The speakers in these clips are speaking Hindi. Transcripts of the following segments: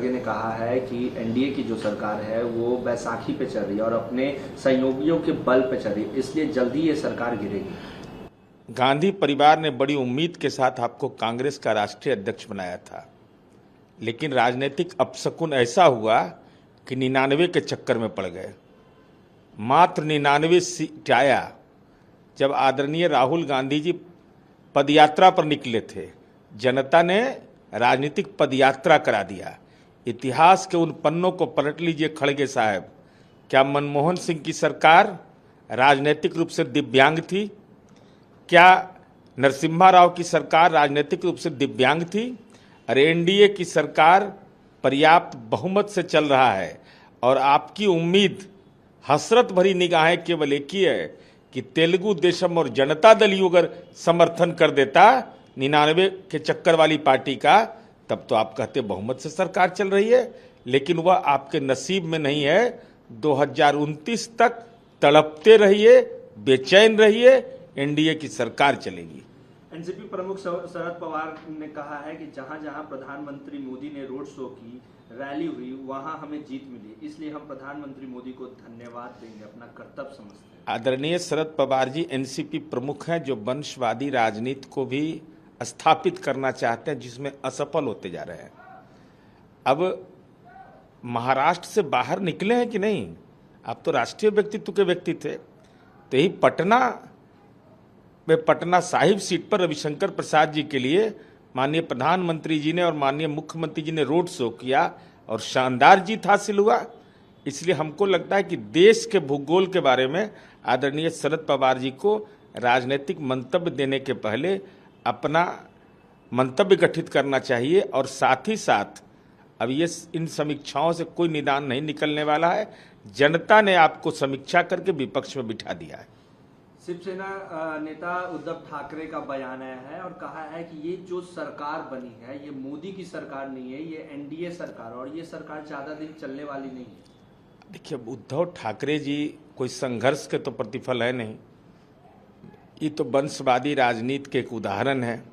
खड़गे ने कहा है कि एनडीए की जो सरकार है वो बैसाखी पे चल रही है और अपने सहयोगियों के बल पे चल रही है, इसलिए जल्दी ये सरकार गिरेगी। गांधी परिवार ने बड़ी उम्मीद के साथ आपको कांग्रेस का राष्ट्रीय अध्यक्ष बनाया था, लेकिन राजनीतिक अपशकुन ऐसा हुआ कि 99 के चक्कर में पड़ गए। मात्र 99 सीट आया जब आदरणीय राहुल गांधी जी पदयात्रा पर निकले थे। जनता ने राजनीतिक पदयात्रा करा दिया। इतिहास के उन पन्नों को पलट लीजिए खड़गे साहब। क्या मनमोहन सिंह की सरकार राजनीतिक रूप से दिव्यांग थी? क्या नरसिम्हा राव की सरकार राजनीतिक रूप से दिव्यांग थी? अरे एनडीए की सरकार पर्याप्त बहुमत से चल रहा है और आपकी उम्मीद, हसरत भरी निगाहें केवल एक ही है कि तेलुगु देशम और जनता दल यू अगर समर्थन कर देता 99 के चक्कर वाली पार्टी का, तब तो आप कहते बहुमत से सरकार चल रही है, लेकिन वह आपके नसीब में नहीं है। 2029 तक तड़पते रहिए, बेचैन रहिए, एनडीए की सरकार चलेगी। एनसीपी प्रमुख शरद पवार ने कहा है कि जहां जहां प्रधानमंत्री मोदी ने रोड शो की, रैली हुई, वहां हमें जीत मिली, इसलिए हम प्रधानमंत्री मोदी को धन्यवाद देंगे, अपना कर्तव्य समझते हैं। आदरणीय शरद पवार जी एनसीपी प्रमुख हैं, जो वंशवादी राजनीति को भी स्थापित करना चाहते हैं, जिसमें असफल होते जा रहे हैं। अब महाराष्ट्र से बाहर निकले हैं कि नहीं? आप तो राष्ट्रीय व्यक्तित्व के व्यक्ति थे। तो यही पटना साहिब सीट पर रविशंकर प्रसाद जी के लिए माननीय प्रधानमंत्री जी ने और माननीय मुख्यमंत्री जी ने रोड शो किया और शानदार जीत हासिल हुआ। इसलिए हमको लगता है कि देश के भूगोल के बारे में आदरणीय शरद पवार जी को राजनीतिक मंतव्य देने के पहले अपना मंतव्य गठित करना चाहिए। और साथ ही साथ अब ये इन समीक्षाओं से कोई निदान नहीं निकलने वाला है। जनता ने आपको समीक्षा करके विपक्ष में बिठा दिया है। शिवसेना नेता उद्धव ठाकरे का बयान आया है और कहा है कि ये जो सरकार बनी है ये मोदी की सरकार नहीं है, ये एनडीए सरकार, और ये सरकार ज्यादा दिन चलने वाली नहीं है। देखिए, उद्धव ठाकरे जी कोई संघर्ष के तो प्रतिफल है नहीं, ये तो वंशवादी राजनीति के एक उदाहरण है।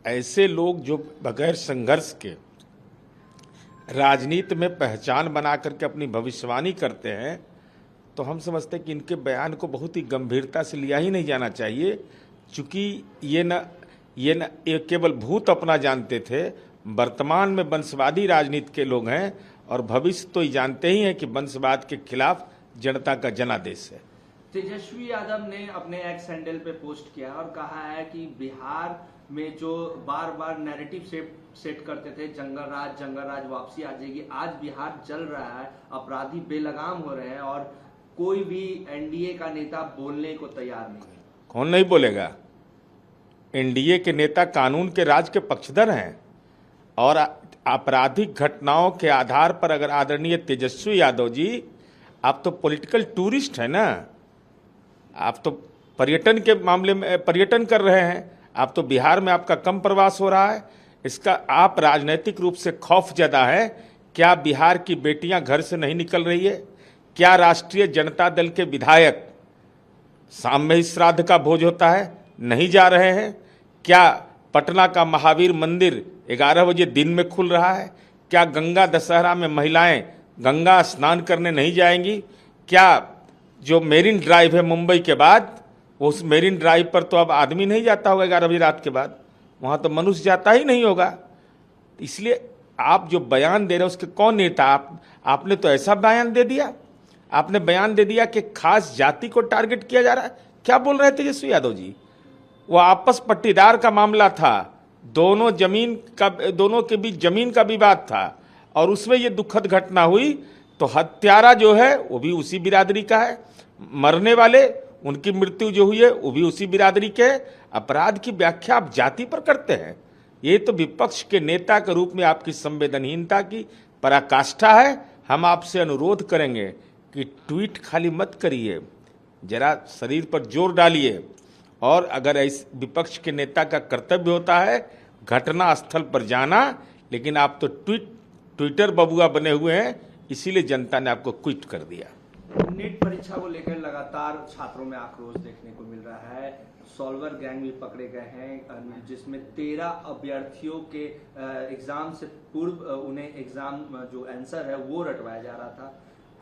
ऐसे लोग जो बगैर संघर्ष के राजनीति में पहचान बना करके अपनी भविष्यवाणी करते हैं, तो हम समझते हैं कि इनके बयान को बहुत ही गंभीरता से लिया ही नहीं जाना चाहिए। चूंकि ये केवल भूत अपना जानते थे, वर्तमान में वंशवादी राजनीति के लोग हैं और भविष्य तो ये जानते ही हैं कि वंशवाद के खिलाफ जनता का जनादेश है। तेजस्वी यादव ने अपने एक्स हैंडल पे पोस्ट किया और कहा है कि बिहार में जो बार बार नैरेटिव सेट करते थे, जंगल राज वापसी आ जाएगी, आज बिहार जल रहा है, अपराधी बेलगाम हो रहे हैं और कोई भी एनडीए का नेता बोलने को तैयार नहीं है। कौन नहीं बोलेगा? एनडीए के नेता कानून के राज के पक्षधर हैं और आपराधिक घटनाओं के आधार पर अगर आदरणीय तेजस्वी यादव जी, आप तो पॉलिटिकल टूरिस्ट हैं ना, आप तो पर्यटन के मामले में पर्यटन कर रहे हैं, आप तो बिहार में आपका कम प्रवास हो रहा है, इसका आप राजनीतिक रूप से खौफ ज़्यादा है। क्या बिहार की बेटियां घर से नहीं निकल रही है? क्या राष्ट्रीय जनता दल के विधायक शाम में ही श्राद्ध का भोज होता है, नहीं जा रहे हैं? क्या पटना का महावीर मंदिर 11 बजे दिन में खुल रहा है? क्या गंगा दशहरा में महिलाएं गंगा स्नान करने नहीं जाएंगी? क्या जो मेरीन ड्राइव है मुंबई के बाद, उस मेरीन ड्राइव पर तो अब आदमी नहीं जाता होगा 11 बजे रात के बाद, वहाँ तो मनुष्य जाता ही नहीं होगा। इसलिए आप जो बयान दे रहे हैं उसके कौन नेता? आपने तो ऐसा बयान दे दिया, आपने बयान दे दिया कि खास जाति को टारगेट किया जा रहा है। क्या बोल रहे थे तेजस्वी यादव जी? वो आपस पट्टीदार का मामला था, दोनों के बीच जमीन का विवाद था और उसमें ये दुखद घटना हुई, तो हत्यारा जो है वो भी उसी बिरादरी का है, मरने वाले उनकी मृत्यु जो हुई है वो भी उसी बिरादरी के है। अपराध की व्याख्या आप जाति पर करते हैं। ये तो विपक्ष के नेता के रूप में आपकी संवेदनहीनता की पराकाष्ठा है। हम आपसे अनुरोध करेंगे कि ट्वीट खाली मत करिए, जरा शरीर पर जोर डालिए। और अगर इस विपक्ष के नेता का कर्तव्य होता है घटना स्थल पर जाना, लेकिन आप तो ट्विटर बबुआ बने हुए हैं, इसीलिए जनता ने आपको क्विट कर दिया। नीट परीक्षा को लेकर लगातार छात्रों में आक्रोश देखने को मिल रहा है। सॉल्वर गैंग भी पकड़े गए हैं, जिसमें 13 अभ्यर्थियों के एग्जाम से पूर्व उन्हें एग्जाम जो आंसर है वो रटवाया जा रहा था।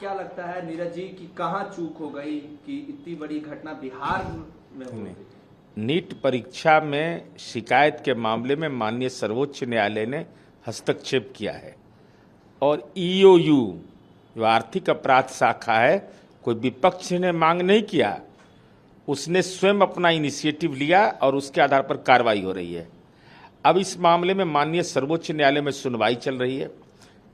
क्या लगता है नीरज जी कि कहाँ चूक हो गई कि इतनी बड़ी घटना बिहार में हो गई? नीट परीक्षा में शिकायत के मामले में माननीय सर्वोच्च न्यायालय ने हस्तक्षेप किया है और ईओयू जो आर्थिक अपराध शाखा है, कोई विपक्ष ने मांग नहीं किया, उसने स्वयं अपना इनिशिएटिव लिया और उसके आधार पर कार्रवाई हो रही है। अब इस मामले में माननीय सर्वोच्च न्यायालय में सुनवाई चल रही है।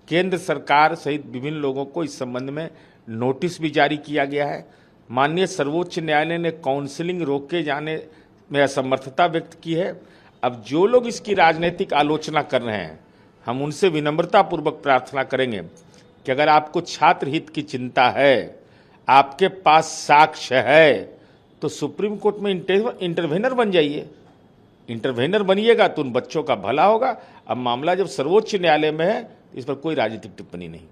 केंद्र सरकार सहित विभिन्न लोगों को इस संबंध में नोटिस भी जारी किया गया है। माननीय सर्वोच्च न्यायालय ने काउंसलिंग रोके जाने में असमर्थता व्यक्त की है। अब जो लोग इसकी राजनीतिक आलोचना कर रहे हैं, हम उनसे विनम्रतापूर्वक प्रार्थना करेंगे कि अगर आपको छात्र हित की चिंता है, आपके पास साक्ष्य है, तो सुप्रीम कोर्ट में इंटरवेनर बन जाइए। इंटरवेनर बनिएगा तो उन बच्चों का भला होगा। अब मामला जब सर्वोच्च न्यायालय में है, इस पर कोई राजनीतिक टिप्पणी नहीं।